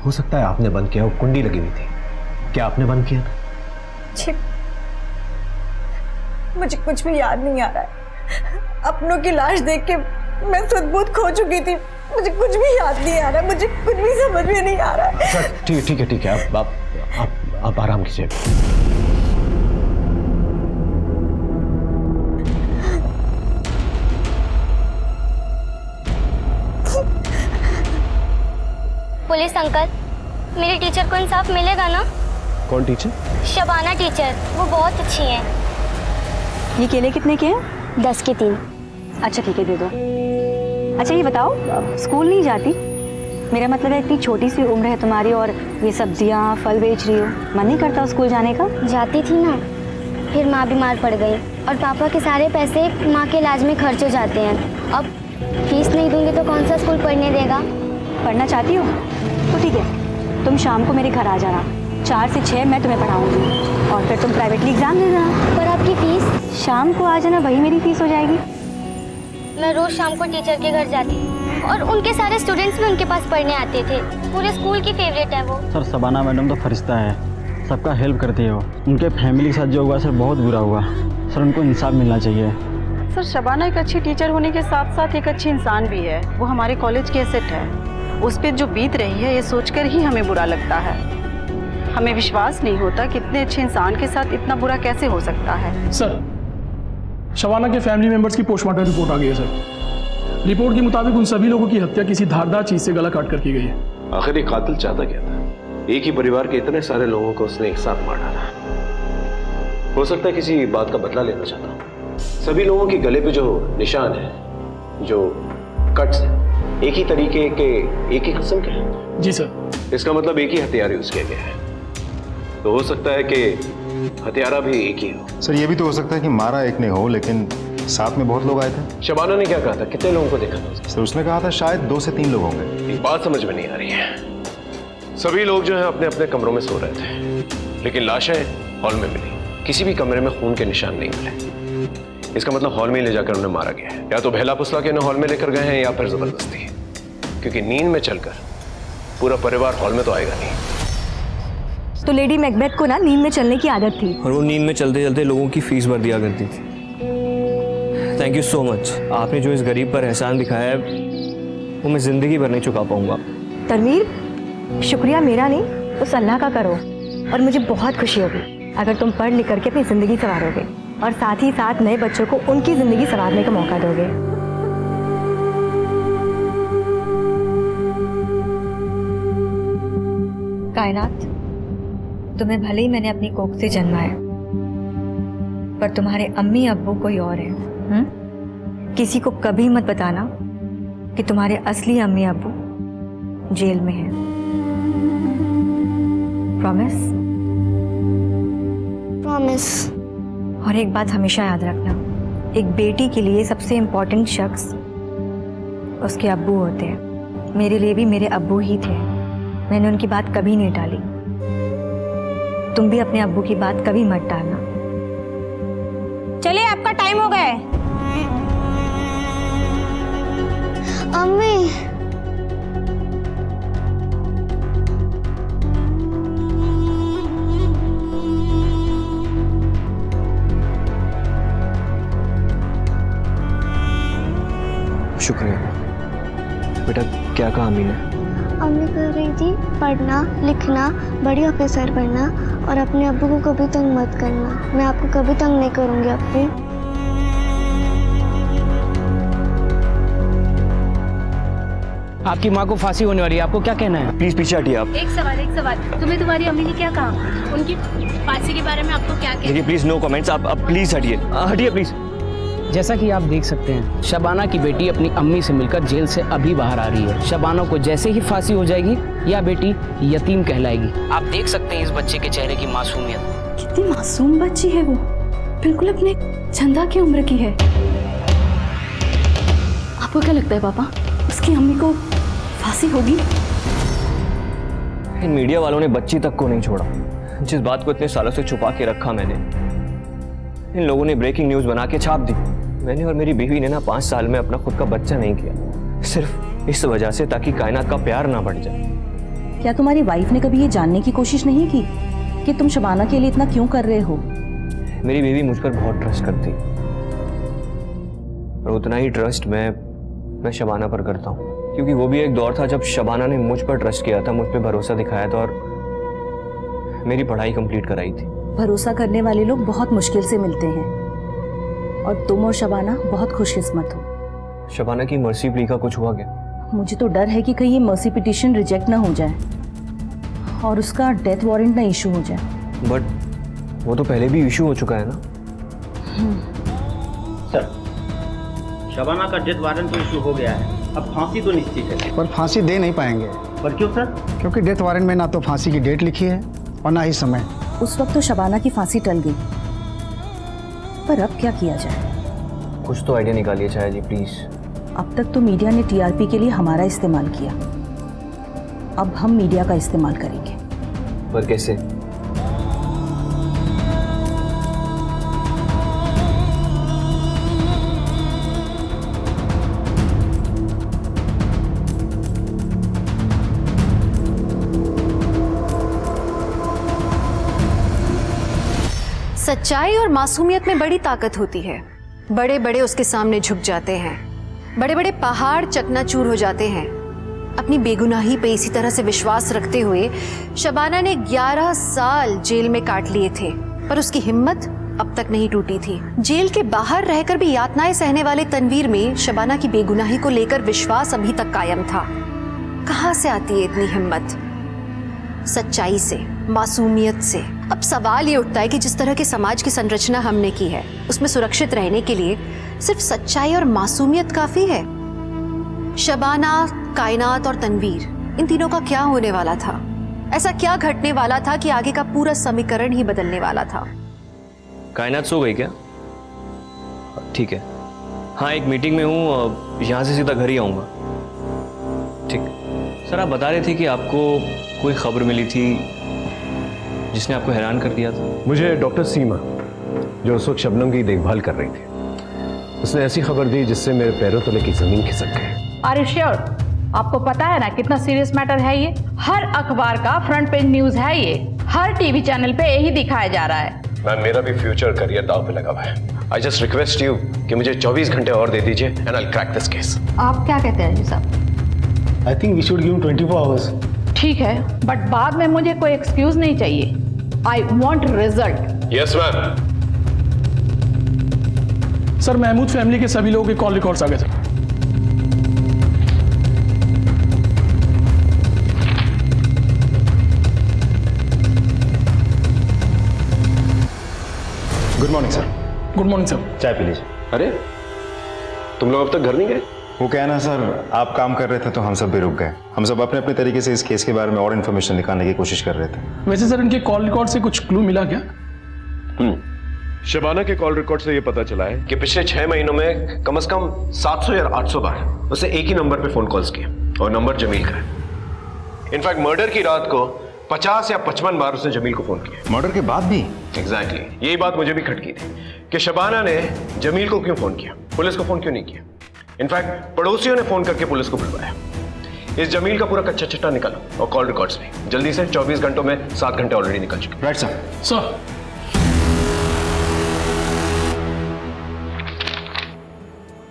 हो सकता है आपने बंद किया, वो कुंडी लगी हुई थी। क्या आपने बंद किया था? मुझे कुछ भी याद नहीं आ रहा है। अपनों की लाश देख के मैं सुध-बुध खो चुकी थी। मुझे कुछ भी याद नहीं आ रहा, मुझे कुछ भी समझ में नहीं आ रहा है। ठीक है, आप आराम कीजिए। पुलिस अंकल, मेरी टीचर को इंसाफ मिलेगा ना? कौन टीचर? शबाना टीचर, वो बहुत अच्छी हैं। ये केले कितने के हैं? 10 के 3। अच्छा ठीक है, दे दो। अच्छा ये बताओ, स्कूल नहीं जाती? मेरा मतलब है इतनी छोटी सी उम्र है तुम्हारी और ये सब्जियां फल बेच रही हो, मन नहीं करता स्कूल जाने का? जाती थी ना, फिर माँ बीमार पड़ गई और पापा के सारे पैसे माँ के इलाज में खर्च हो जाते हैं। अब फीस नहीं दूंगी तो कौन सा स्कूल पढ़ने देगा? पढ़ना चाहती हो तो ठीक है, तुम शाम को मेरे घर आ जाना, 4 से 6 मैं तुम्हें पढ़ाऊंगी, और फिर तुम प्राइवेटली एग्जाम दे देना। पर आपकी फीस? शाम को आ जाना, वही मेरी फीस हो जाएगी। मैं रोज शाम को टीचर के घर जाती और उनके सारे स्टूडेंट्स भी उनके पास पढ़ने आते थे। पूरे स्कूल की फेवरेट है वो। सर शबाना मैडम तो फरिश्ता है, सबका हेल्प करती है वो। उनके फैमिली के साथ जो हुआ सर बहुत बुरा हुआ। सर उनको इंसाफ मिलना चाहिए। सर शबाना एक अच्छी टीचर होने के साथ साथ एक अच्छी इंसान भी है। वो हमारे कॉलेज की एसेट है। उस पर जो बीत रही है ये सोचकर ही हमें बुरा लगता है। हमें विश्वास नहीं होता कि इतने अच्छे इंसान के साथ इतना बुरा कैसे हो सकता है। सर, शबाना के फैमिली मेंबर्स की पोस्टमार्टम रिपोर्ट आ गई है सर। रिपोर्ट के मुताबिक उन सभी लोगों की हत्या किसी धारदार चीज से गला काट कर की गई है। आखिर ये कातिल चाहता क्या था? एक ही परिवार के इतने सारे लोगों को उसने एक साथ मार डाला। हो सकता है किसी बात का बदला लेना चाहता। सभी लोगों के गले पे जो निशान है, जो कट्स है, एक ही तरीके के, एक ही किस्म के हैं। जी सर। इसका मतलब एक ही हथियार यूज किया गया है, तो हो सकता है कि हथियारा भी एक ही हो। सर ये भी तो हो सकता है कि मारा एक ने हो, लेकिन साथ में बहुत लोग आए थे। शबाना ने क्या कहा था? कितने लोगों को देखा था? सर उसने कहा था शायद 2 से 3 लोग होंगे। एक बात समझ में नहीं आ रही है। सभी लोग जो है अपने अपने कमरों में सो रहे थे, लेकिन लाशें हॉल में मिली। किसी भी कमरे में खून के निशान नहीं मिले। इसका मतलब हॉल में ले जाकर उन्हें मारा गया है। या तो बहला फुसला के उन्हें हॉल में लेकर गए हैं, या फिर जबरदस्ती, क्योंकि नींद में चलकर पूरा परिवार हॉल में तो आएगा नहीं। तो लेडी मैकबेथ को ना नींद में चलने की आदत थी, और वो नींद में चलते चलते लोगों की फीस भर दिया करती थी। Thank you so much. आपने जो इस गरीब पर एहसान दिखाया है वो मैं जिंदगी भर नहीं चुका पाऊंगा। तनवीर, शुक्रिया मेरा नहीं उस अल्लाह का करो, और मुझे बहुत खुशी होगी अगर तुम पढ़ लिख करके अपनी जिंदगी संवारोगे और साथ ही साथ नए बच्चों को उनकी जिंदगी संवारने का मौका दोगे। कायनात, तुम्हें भले ही मैंने अपनी कोख से जन्माया, पर तुम्हारे अम्मी अब्बू कोई और है। किसी को कभी मत बताना कि तुम्हारे असली अम्मी अब्बू जेल में हैं। प्रॉमिस? प्रॉमिस। और एक बात हमेशा याद रखना, एक बेटी के लिए सबसे इम्पोर्टेंट शख्स उसके अब्बू होते हैं। मेरे लिए भी मेरे अब्बू ही थे। मैंने उनकी बात कभी नहीं टाली। तुम भी अपने अब्बू की बात कभी मत टालना। चलिए, आपका टाइम हो गया है। अम्मी, शुक्रिया बेटा। क्या कहा अम्मी ने? अम्मी कह रही थी पढ़ना लिखना, बड़ी ऑफिसर बनना और अपने अब्बू को कभी तंग मत करना। मैं आपको कभी तंग नहीं करूंगी अब्बी। आपकी माँ को फांसी होने वाली है, आपको क्या कहना है? प्लीज पीछे हटिए आप। एक सवाल, तुम्हें तुम्हारी अम्मी ने क्या कहा? उनकी फांसी के बारे में आपको क्या कहना? देखिए प्लीज नो कमेंट्स। आप प्लीज हटिए, हटिए प्लीज। जैसा कि आप देख सकते हैं, शबाना की बेटी अपनी अम्मी से मिलकर जेल से अभी बाहर आ रही है। शबाना को जैसे ही फांसी हो जाएगी, यह बेटी यतीम कहलाएगी। आप देख सकते हैं इस बच्चे के चेहरे की मासूमियत। कितनी मासूम बच्ची है वो, बिल्कुल अपने चंदा की उम्र की है। आपको क्या लगता है पापा, उसकी अम्मी को फांसी होगी? इन मीडिया वालों ने बच्ची तक को नहीं छोड़ा। जिस बात को इतने सालों से छुपा के रखा मैंने, इन लोगों ने ब्रेकिंग न्यूज बना के छाप दी। मैंने और मेरी बीवी ने ना 5 साल में अपना खुद का बच्चा नहीं किया, सिर्फ इस वजह से ताकि कायनात का प्यार ना बढ़ जाए। क्या तुम्हारी वाइफ ने कभी ये जानने की कोशिश नहीं की कि तुम शबाना के लिए इतना क्यों कर रहे हो? मेरी बीवी मुझ पर बहुत ट्रस्ट करती, और उतना ही ट्रस्ट मैं शबाना पर करता हूँ, क्योंकि वो भी एक दौर था जब शबाना ने मुझ पर ट्रस्ट किया था, मुझ पर भरोसा दिखाया था और मेरी पढ़ाई कंप्लीट कराई थी। भरोसा करने वाले लोग बहुत मुश्किल से मिलते हैं, और तुम और शबाना बहुत खुशकिस्मत हो। शबाना की मर्सी प्ली का कुछ हुआ क्या? मुझे तो डर है कि कहीं ये मर्सी पिटीशन रिजेक्ट ना हो जाए और उसका डेथ वारंट ना इशू हो जाए। बट वो तो पहले भी इशू हो चुका है ना। सर, शबाना का डेथ वारंट तो इशू हो गया है, अब फांसी तो निश्चित है। पर फांसी दे नहीं पाएंगे। पर क्यों सर? क्योंकि डेथ वारंट में ना तो फांसी की डेट लिखी है और ना ही समय। उस वक्त तो शबाना की फांसी टल गई, पर अब क्या किया जाए? कुछ तो आइडिया निकालिए छाया जी प्लीज। अब तक तो मीडिया ने टीआरपी के लिए हमारा इस्तेमाल किया, अब हम मीडिया का इस्तेमाल करेंगे। पर कैसे? सच्चाई और मासूमियत में बड़ी ताकत होती है। बड़े बड़े उसके सामने झुक जाते हैं, बड़े बड़े पहाड़ चकनाचूर हो जाते हैं। अपनी बेगुनाही पे इसी तरह से विश्वास रखते हुए शबाना ने 11 साल जेल में काट लिए थे, पर उसकी हिम्मत अब तक नहीं टूटी थी। जेल के बाहर रहकर भी यातनाएं सहने वाले तनवीर में शबाना की बेगुनाही को लेकर विश्वास अभी तक कायम था। कहां से आती है इतनी हिम्मत? सच्चाई से, मासूमियत से। अब सवाल ये उठता है कि जिस तरह के समाज की संरचना हमने की है, उसमें सुरक्षित रहने के लिए सिर्फ सच्चाई और मासूमियत काफी है? शबाना, कायनात और तनवीर, इन तीनों का क्या होने वाला था? ऐसा क्या घटने वाला था कि आगे का पूरा समीकरण ही बदलने वाला था? कायनात सो गई क्या? ठीक है, हाँ एक मीटिंग में हूँ, यहाँ से सीधा घर ही आऊँगा। ठीक सर, आप बता रहे थे कि आपको कोई खबर मिली थी जिसने आपको हैरान कर दिया था। मुझे डॉक्टर सीमा, जो उस वक्त शबनम की देखभाल कर रही थी, उसने ऐसी खबर दी जिससे मेरे पैरों तले की जमीन खिसक गई। Are you sure? आपको पता है ना कितना सीरियस मैटर है ये? हर अखबार का फ्रंट पेज न्यूज है ये, हर टीवी चैनल पे यही दिखाया जा रहा है। मैम, मेरा भी फ्यूचर करियर दांव पे लगा हुआ है। आई जस्ट रिक्वेस्ट यू कि मुझे 24 घंटे और दे दीजिए and I will crack this case. आप क्या कहते हैं जी साहब? I think we should give 24 hours. ठीक है, बट बाद में मुझे कोई एक्सक्यूज नहीं चाहिए। I want result. Yes ma'am. Sir, Mahmood family के सभी लोगों के कॉल रिकॉर्ड्स आ गए sir. Good morning sir. Good morning sir. चाय पी लीजिए। अरे तुम लोग अब तक घर नहीं गए? वो क्या है ना सर, आप काम कर रहे थे तो हम सब भी रुक गए। हम सब अपने अपने तरीके से इस केस के बारे में और इन्फॉर्मेशन निकालने की कोशिश कर रहे थे। वैसे सर इनके कॉल रिकॉर्ड से कुछ क्लू मिला क्या? शबाना के कॉल रिकॉर्ड से ये पता चला है कि पिछले 6 महीनों में कम से कम 700 या 800 बार उसे एक ही नंबर पे फोन कॉल्स किए और नंबर जमील का है। इनफैक्ट मर्डर की रात को 50 या 55 बार उसने जमील को फोन किया। मर्डर के बाद भी? एग्जैक्टली यही बात मुझे भी खटकी थी कि शबाना ने जमील को क्यों फोन किया, पुलिस को फोन क्यों नहीं किया। इनफैक्ट पड़ोसियों ने फोन करके पुलिस को बुलवाया। इस जमील का पूरा कच्चा चिट्ठा निकालो और कॉल रिकॉर्ड्स भी जल्दी से। 24 घंटों में 7 घंटे ऑलरेडी निकल चुके। Right sir. सर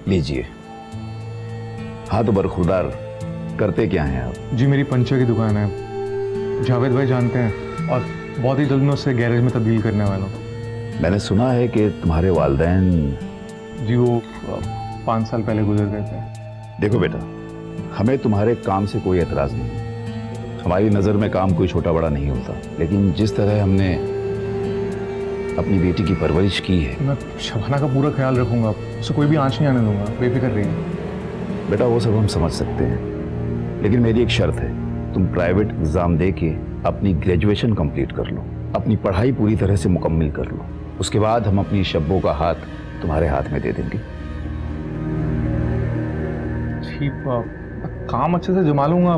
लीजिए। हाँ तो बरखुरदार, करते क्या हैं आप? जी मेरी पंचर की दुकान है, जावेद भाई जानते हैं, और बहुत ही जल्द मैं उससे गैरेज में तब्दील करने वाला हूँ। मैंने सुना है कि तुम्हारे वालिदैन। जी वो 5 साल पहले गुजर गए थे। देखो बेटा, हमें तुम्हारे काम से कोई एतराज़ नहीं। हमारी नज़र में काम कोई छोटा बड़ा नहीं होता, लेकिन जिस तरह हमने अपनी बेटी की परवरिश की है। मैं शबाना का पूरा ख्याल रखूंगा, उसे कोई भी आंच नहीं आने दूंगा, बेफिक्र रहिए। बेटा वो सब हम समझ सकते हैं, लेकिन मेरी एक शर्त है, तुम प्राइवेट एग्जाम दे के अपनी ग्रेजुएशन कंप्लीट कर लो, अपनी पढ़ाई पूरी तरह से मुकम्मल कर लो। उसके बाद हम अपनी शब्बों का हाथ तुम्हारे हाथ में दे देंगे। ठीक, काम अच्छे से जमा लूंगा,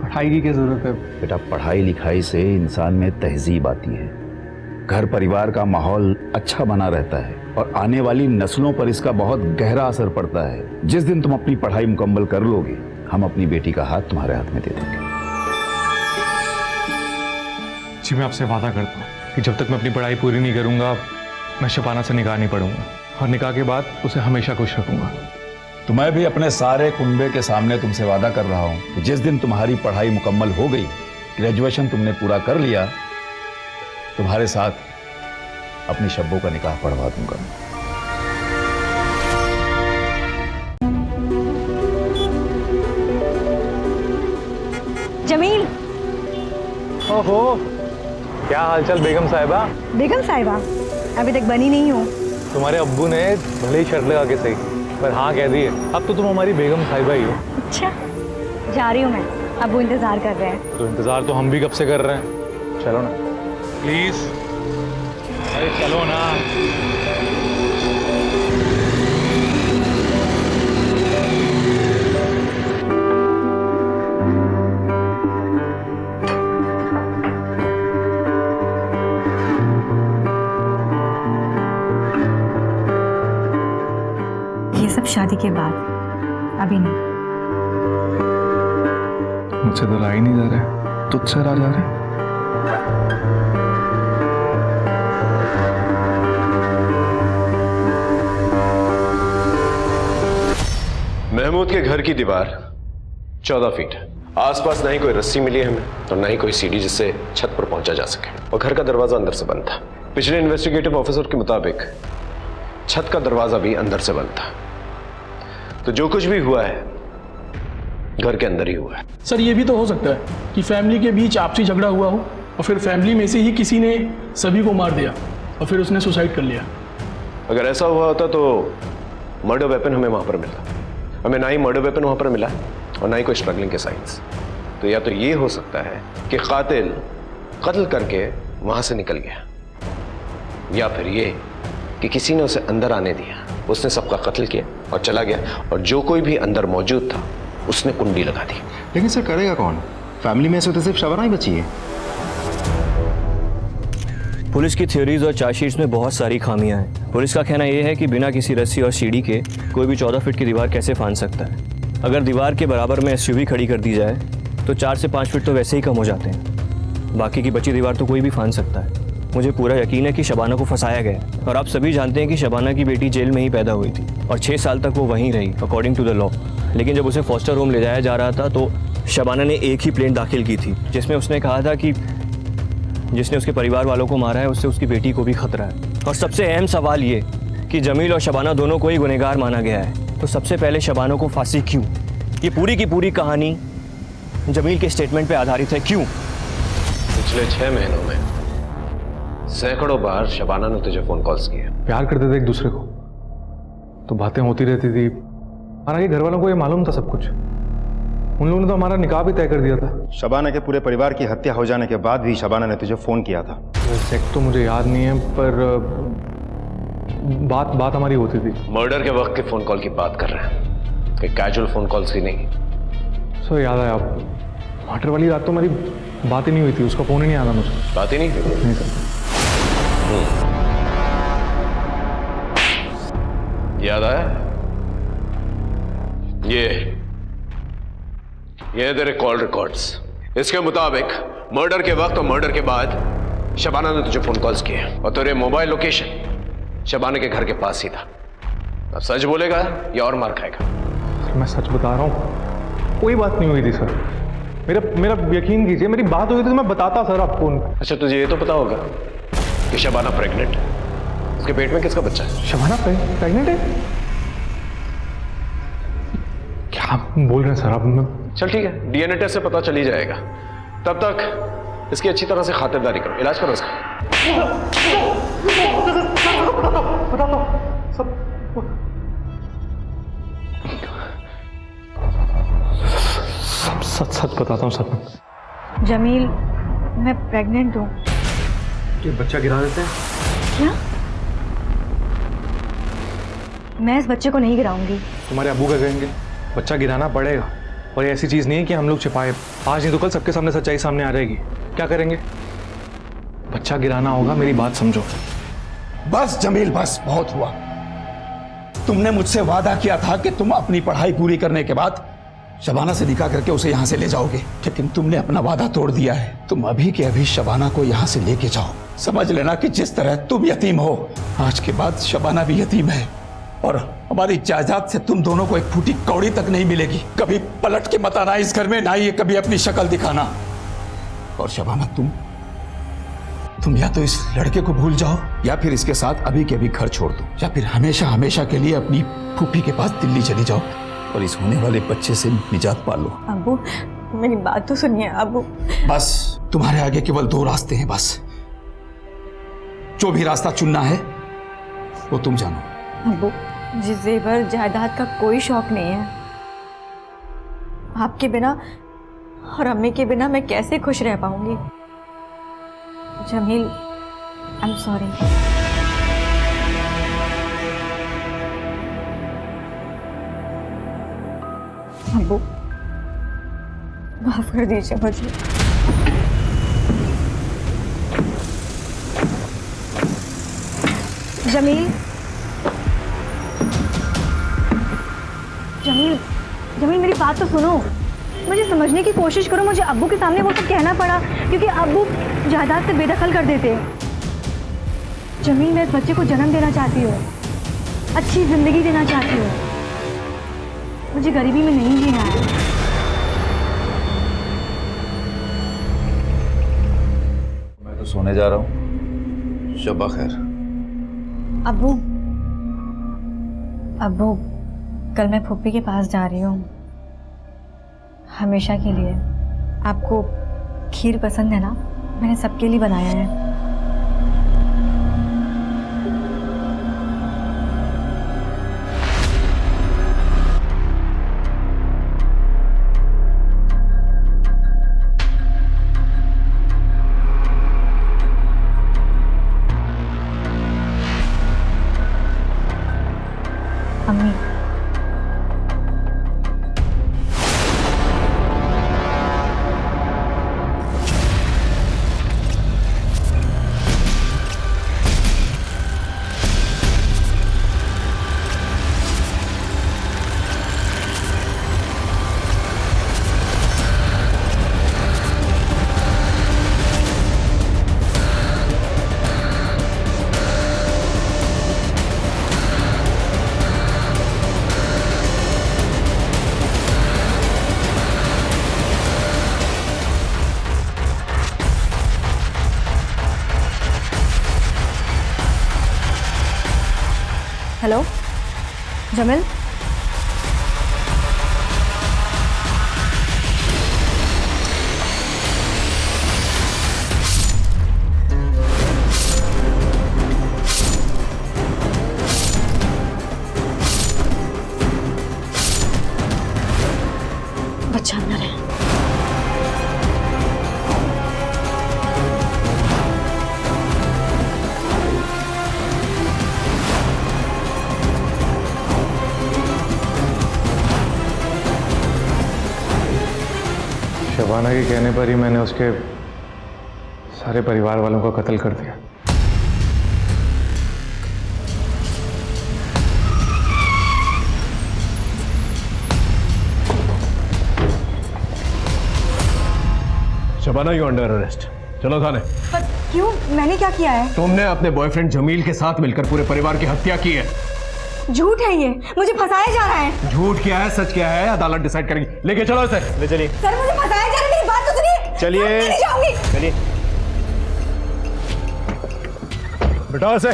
पढ़ाई की क्या जरूरत है? बेटा पढ़ाई लिखाई से इंसान में तहजीब आती है, घर परिवार का माहौल अच्छा बना रहता है और आने वाली नस्लों पर इसका बहुत गहरा असर पड़ता है। जिस दिन तुम अपनी पढ़ाई मुकम्मल कर लोगे, हम अपनी बेटी का हाथ तुम्हारे हाथ में दे देंगे। जी मैं आपसे वादा करता हूँ कि जब तक मैं अपनी पढ़ाई पूरी नहीं करूंगा, मैं शबाना से निकाह नहीं पढ़ूंगा, और निकाह के बाद उसे हमेशा खुश रखूंगा। तो मैं भी अपने सारे कुनबे के सामने तुमसे वादा कर रहा हूँ कि जिस दिन तुम्हारी पढ़ाई मुकम्मल हो गई, ग्रेजुएशन तुमने पूरा कर लिया, तुम्हारे साथ अपनी शब्बों का निकाह पढ़वा दूंगा। जमील। ओहो, क्या हालचाल बेगम साहिबा? बेगम साहिबा अभी तक बनी नहीं हो। तुम्हारे अब्बू ने भले ही शर्त लगा के सही, पर हाँ कह दिए, अब तो तुम हमारी बेगम साहिबा ही हो। अच्छा, जा रही हूँ मैं, अब वो इंतजार कर रहे हैं। तो इंतजार तो हम भी कब से कर रहे हैं, चलो ना प्लीज। अरे चलो ना। ये सब शादी के बाद, अभी नहीं। मुझसे तो ला ही नहीं जा रहे, तुझसे रा जा रहे। महमूद के घर की दीवार 14 फीट है। आसपास ना ही कोई रस्सी मिली है हमें और ना ही कोई सीढ़ी जिससे छत पर पहुंचा जा सके, और घर का दरवाजा अंदर से बंद था। पिछले इन्वेस्टिगेटिव ऑफिसर के मुताबिक छत का दरवाजा भी अंदर से बंद था। तो जो कुछ भी हुआ है घर के अंदर ही हुआ है। सर ये भी तो हो सकता है कि फैमिली के बीच आपसी झगड़ा हुआ हो और फिर फैमिली में से ही किसी ने सभी को मार दिया और फिर उसने सुसाइड कर लिया। अगर ऐसा हुआ होता तो मर्डर वेपन हमें वहां पर मिलता। हमें ना ही मर्डर वेपन वहां पर मिला और ना ही कोई स्ट्रगलिंग के साइंस। तो या तो ये हो सकता है कि कातिल कत्ल करके वहां से निकल गया, या फिर ये कि किसी ने उसे अंदर आने दिया, उसने सबका कत्ल किया और चला गया, और जो कोई भी अंदर मौजूद था उसने कुंडी लगा दी। लेकिन सर करेगा कौन? फैमिली में से तो सिर्फ शबाना ही बची है। पुलिस की थ्योरीज और चार्जशीट्स में बहुत सारी खामियां हैं। पुलिस का कहना यह है कि बिना किसी रस्सी और सीढ़ी के कोई भी 14 फीट की दीवार कैसे फांद सकता है। अगर दीवार के बराबर में एसयूवी खड़ी कर दी जाए तो 4 से 5 फीट तो वैसे ही कम हो जाते हैं। बाकी की बची दीवार तो कोई भी फांद सकता है। मुझे पूरा यकीन है कि शबाना को फंसाया गया, और आप सभी जानते हैं कि शबाना की बेटी जेल में ही पैदा हुई थी और 6 साल तक वो वहीं रही अकॉर्डिंग टू द लॉ। लेकिन जब उसे फॉस्टर होम ले जाया जा रहा था तो शबाना ने एक ही प्लेन दाखिल की थी जिसमें उसने कहा था कि जिसने उसके परिवार वालों को मारा है उससे उसकी बेटी को भी खतरा है। और सबसे अहम सवाल ये कि जमील और शबाना दोनों को ही गुनहगार माना गया है, तो सबसे पहले शबाना को फांसी क्यों? ये पूरी की पूरी कहानी जमील के स्टेटमेंट पे आधारित है। क्यों? पिछले 6 महीनों में सैकड़ों बार शबाना ने तुझे फोन कॉल्स किए। प्यार करते थे एक दूसरे को तो बातें होती रहती थी। हालांकि घर वालों को ये मालूम था सब कुछ। उन लोगों ने तो हमारा निकाह भी तय कर दिया था। शबाना के पूरे परिवार की हत्या हो जाने के बाद भी शबाना ने तुझे फोन किया था। एग्जैक्ट तो मुझे याद नहीं है, पर बात हमारी होती थी। मर्डर के वक्त के फोन कॉल की बात कर रहे हैं, कि कैजुअल फोन कॉल्स की नहीं। सर याद आया आप, मर्डर वाली रात तो हमारी बात ही नहीं हुई थी, उसका फोन ही नहीं आया मुझे। बात ही नहीं हुई? नहीं सर। याद आया? ये तेरे कॉल रिकॉर्ड्स। इसके मुताबिक मर्डर के वक्त और मर्डर के बाद शबाना ने तुझे फोन कॉल्स किए और तेरे मोबाइल लोकेशन शबाना के घर के पास ही था। अब सच बोलेगा या और मार खाएगा? मैं सच बता रहा हूँ, कोई बात नहीं हुई थी सर। मेरा यकीन कीजिए, मेरी बात हुई थी तो मैं बताता सर आपको। अच्छा तुझे ये तो पता होगा कि शबाना प्रेग्नेंट है। उसके पेट में किसका बच्चा है? शबाना प्रेग्नेंट है? क्या बोल रहे हैं सर आप? चल ठीक है, डीएनए टेस्ट से पता चल ही जाएगा। तब तक इसकी अच्छी तरह से खातिरदारी करो, इलाज करो इसका। सच बताता हूँ सर। जमील, मैं प्रेग्नेंट हूँ। ये बच्चा गिरा देते हैं? क्या? मैं इस बच्चे को नहीं गिराऊंगी। तुम्हारे अबू का कहेंगे, बच्चा गिराना पड़ेगा। और ये ऐसी चीज नहीं है कि हम लोग छिपाए। आज नहीं तो कल सबके सामने सच्चाई सामने आ जाएगी। क्या करेंगे? बच्चा गिराना होगा, मेरी बात समझो। बस जमील, बस बहुत हुआ। तुमने मुझसे वादा किया था कि तुम अपनी पढ़ाई पूरी करने के बाद शबाना से निकाह करके उसे यहाँ से ले जाओगे, लेकिन तुमने अपना वादा तोड़ दिया है। तुम अभी के अभी शबाना को यहाँ से लेके जाओ। समझ लेना कि जिस तरह तुम यतीम हो, आज के बाद शबाना भी यतीम है और हमारी जायदाद से तुम दोनों को एक फूटी कौड़ी तक नहीं मिलेगी। कभी पलट के मत आना इस घर में, ना ये कभी अपनी शक्ल दिखाना। और शबाना, तुम या तो इस लड़के को भूल जाओ या फिर इसके साथ अभी के अभी घर छोड़ दो, या फिर हमेशा हमेशा के लिए अपनी फूफी के पास दिल्ली चली जाओ और इस होने वाले बच्चे से निजात पा लो। अब्बू, मेरी बात तो सुनिए अब्बू। बस तुम्हारे आगे केवल दो रास्ते हैं। बस जो भी रास्ता चुनना है वो तुम जानो। अब्बू, मुझे जेवर जायदाद का कोई शौक नहीं है। आपके बिना और अम्मी के बिना मैं कैसे खुश रह पाऊंगी? Jameel, I am sorry. अब्बू, माफ कर दीजिए मुझे। जमील, जमील, जमील, मेरी बात तो सुनो। मुझे समझने की कोशिश करो। मुझे अब्बू के सामने वो सब कहना पड़ा क्योंकि अब्बू जायदाद से बेदखल कर देते। जमील, मैं इस बच्चे को जन्म देना चाहती हूँ, अच्छी जिंदगी देना चाहती हूँ। मुझे गरीबी में नहीं जीना है। मैं तो सोने जा रहा हूँ। शब्बा खैर। अब्बू, अब्बू, कल मैं फूफी के पास जा रही हूँ, हमेशा के लिए। आपको खीर पसंद है ना? मैंने सबके लिए बनाया है। अम्मी, हेलो जमील, शबाना के कहने पर ही मैंने उसके सारे परिवार वालों का कत्ल कर दिया। Shabana, you under arrest. चलो थाने। पर क्यों? मैंने क्या किया है? तुमने अपने बॉयफ्रेंड जमील के साथ मिलकर पूरे परिवार की हत्या की है। झूठ है ये, मुझे फंसाया जा रहा है। झूठ क्या है, सच क्या है, अदालत डिसाइड करेगी। लेके चलो इसे, ले चलिए। सर मुझे फंसाया जा रहा है, मेरी बात तो सुनिए। चलिए। मैं नहीं जाऊंगी। चलिए, बिठाओ इसे।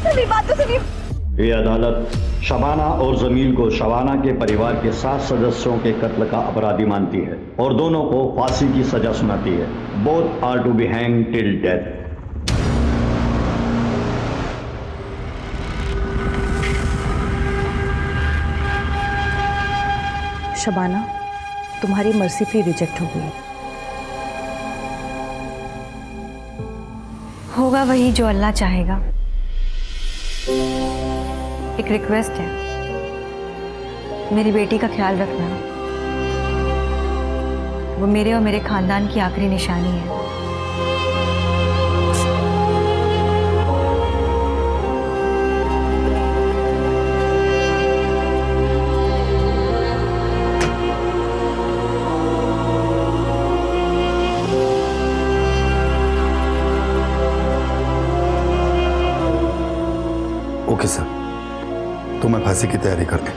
मेरी बात तो सुनिए। ये अदालत शबाना और जमील को शबाना के परिवार के 7 सदस्यों के कत्ल का अपराधी मानती है और दोनों को फांसी की सजा सुनाती है। Both are to be hang till death. Shabana, तुम्हारी मर्सी प्ली रिजेक्ट हो गई। होगा वही जो अल्लाह चाहेगा। एक रिक्वेस्ट है, मेरी बेटी का ख्याल रखना। वो मेरे और मेरे खानदान की आखिरी निशानी है। ओके सर, तो मैं फांसी की तैयारी कर दूं।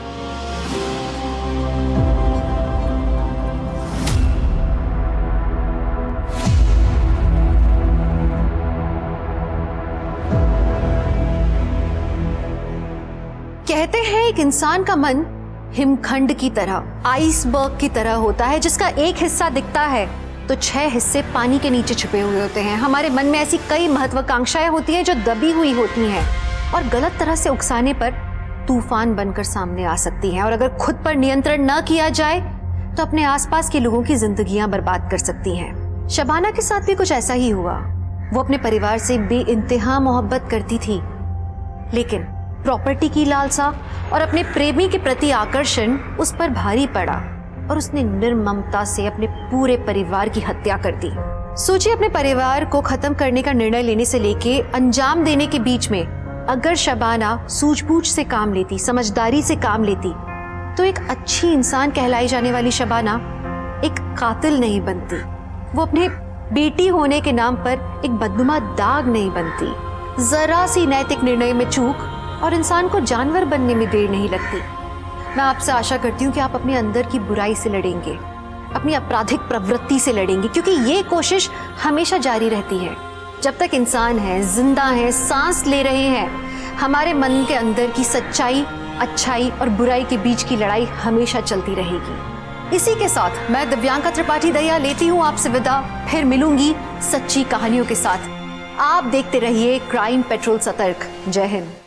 कहते हैं एक इंसान का मन हिमखंड की तरह, आइसबर्ग की तरह होता है, जिसका एक हिस्सा दिखता है तो 6 हिस्से पानी के नीचे छुपे हुए होते हैं। हमारे मन में ऐसी कई महत्वाकांक्षाएं होती हैं जो दबी हुई होती हैं और गलत तरह से उकसाने पर तूफान बनकर सामने आ सकती हैं, और अगर खुद पर नियंत्रण न किया जाए तो अपने आसपास के लोगों की जिंदगियां बर्बाद कर सकती हैं। शबाना के साथ भी कुछ ऐसा ही हुआ। वो अपने परिवार से बेइंतहा मोहब्बत करती थी, लेकिन प्रॉपर्टी की लालसा और अपने प्रेमी के प्रति आकर्षण उस पर भारी पड़ा और उसने निर्ममता से अपने पूरे परिवार की हत्या कर दी। सोचिए, अपने परिवार को खत्म करने का निर्णय लेने से लेके अंजाम देने के बीच में अगर शबाना सूझबूझ से काम लेती, समझदारी से काम लेती, तो एक अच्छी इंसान कहलाई जाने वाली शबाना एक कातिल नहीं बनती। वो अपने बेटी होने के नाम पर एक बदनुमा दाग नहीं बनती। जरा सी नैतिक निर्णय में चूक और इंसान को जानवर बनने में देर नहीं लगती। मैं आपसे आशा करती हूँ कि आप अपने अंदर की बुराई से लड़ेंगे, अपनी आपराधिक प्रवृत्ति से लड़ेंगे, क्योंकि ये कोशिश हमेशा जारी रहती है। जब तक इंसान है, जिंदा है, सांस ले रहे हैं, हमारे मन के अंदर की सच्चाई, अच्छाई और बुराई के बीच की लड़ाई हमेशा चलती रहेगी। इसी के साथ मैं दिव्यांका त्रिपाठी दहिया लेती हूँ आपसे विदा। फिर मिलूंगी सच्ची कहानियों के साथ। आप देखते रहिए क्राइम पेट्रोल सतर्क। जय हिंद।